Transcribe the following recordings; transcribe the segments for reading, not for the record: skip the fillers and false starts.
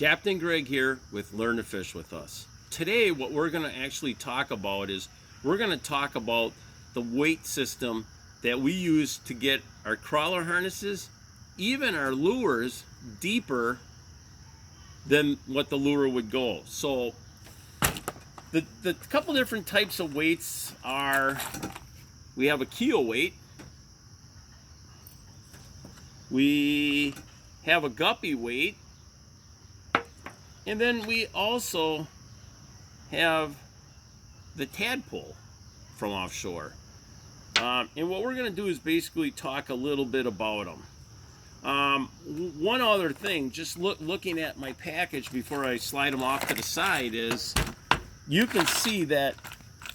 Captain Greg here with Learn to Fish with Us. Today what we're going to actually talk about is we're going to talk about the weight system that we use to get our crawler harnesses, even our lures, deeper than what the lure would go. So the couple different types of weights are, we have a Keel weight, we have a Guppy weight, and then we also have the tadpole from offshore. And what we're going to do is basically talk a little bit about them. One other thing, just looking at my package before I slide them off to the side, is you can see that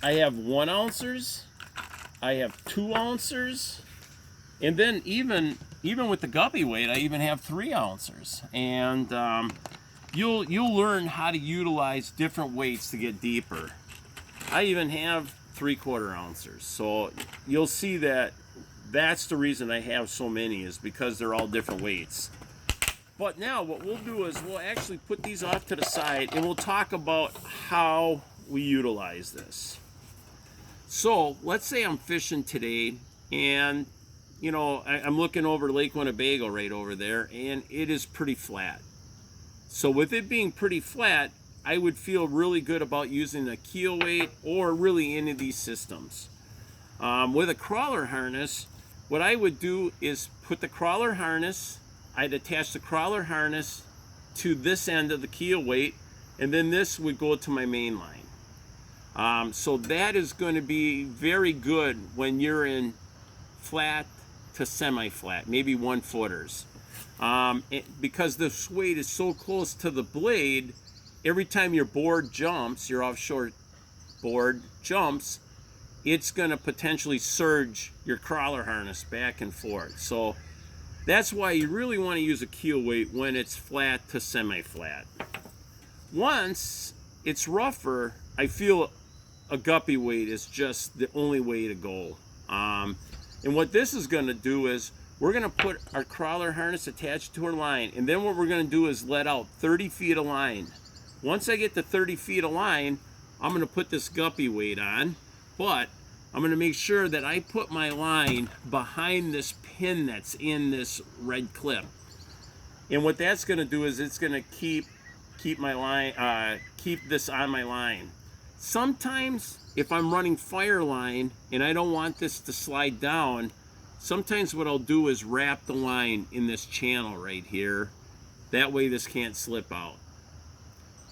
I have 1 ounces, I have 2 ounces, and then even with the Guppy weight, I even have 3 ounces. And you'll learn how to utilize different weights to get deeper. I even have 3/4 ounces. So you'll see that that's the reason I have so many, is because they're all different weights. But now what we'll do is we'll actually put these off to the side and we'll talk about how we utilize this. So let's say I'm fishing today and you know, I'm looking over Lake Winnebago right over there, and it is pretty flat. So with it being pretty flat, I would feel really good about using a Keel weight or really any of these systems. With a crawler harness, what I would do is put the crawler harness, I'd attach the crawler harness to this end of the Keel weight, and then this would go to my main line. So that is going to be very good when you're in flat to semi-flat, maybe 1-footers. Because this weight is so close to the blade, every time your board jumps, your offshore board jumps, it's going to potentially surge your crawler harness back and forth. So that's why you really want to use a Keel weight when it's flat to semi-flat. Once it's rougher, I feel a Guppy weight is just the only way to go. And what this is going to do is we're going to put our crawler harness attached to our line, and then what we're going to do is let out 30 feet of line. Once I get to 30 feet of line, I'm going to put this Guppy weight on, but I'm going to make sure that I put my line behind this pin that's in this red clip. And what that's going to do is it's going to keep my line, keep this on my line. Sometimes if I'm running fire line and I don't want this to slide down, sometimes what I'll do is wrap the line in this channel right here. That way this can't slip out.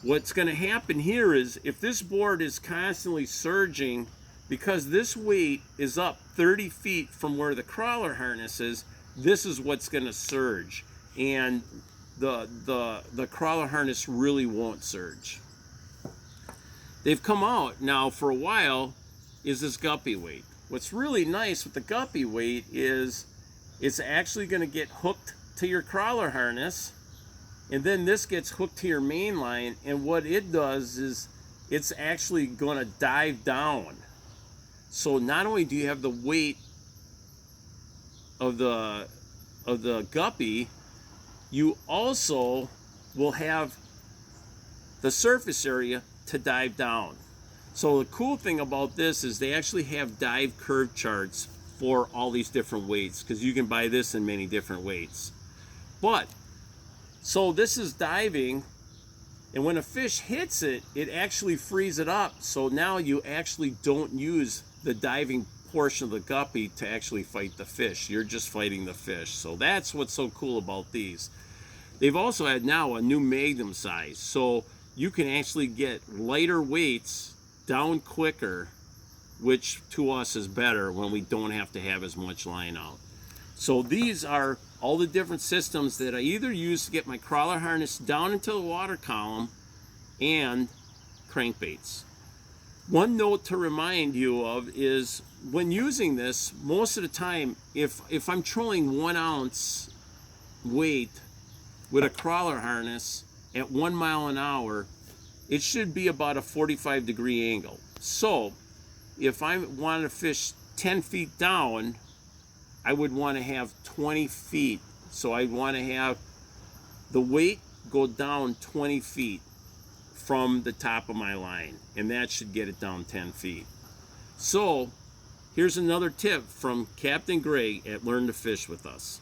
What's going to happen here is if this board is constantly surging, because this weight is up 30 feet from where the crawler harness is, this is what's going to surge. And the crawler harness really won't surge. They've come out now for a while is this Guppy weight. What's really nice with the Guppy weight is it's actually going to get hooked to your crawler harness, and then this gets hooked to your main line, and what it does is it's actually going to dive down. So not only do you have the weight of the Guppy, you also will have the surface area to dive down. So the cool thing about this is they actually have dive curve charts for all these different weights, because you can buy this in many different weights. But so this is diving, and when a fish hits it, it actually frees it up. So now you actually don't use the diving portion of the Guppy to actually fight the fish. You're just fighting the fish. So that's what's so cool about these. They've also had now a new magnum size, so you can actually get lighter weights down quicker, which to us is better when we don't have to have as much line out. So these are all the different systems that I either use to get my crawler harness down into the water column and crankbaits. One note to remind you of is when using this, most of the time, if I'm trolling 1 ounce weight with a crawler harness at 1 mile an hour, it should be about a 45-degree angle. So if I want to fish 10 feet down, I would want to have 20 feet. So I'd want to have the weight go down 20 feet from the top of my line, and that should get it down 10 feet. So here's another tip from Captain Greg at Learn to Fish with Us.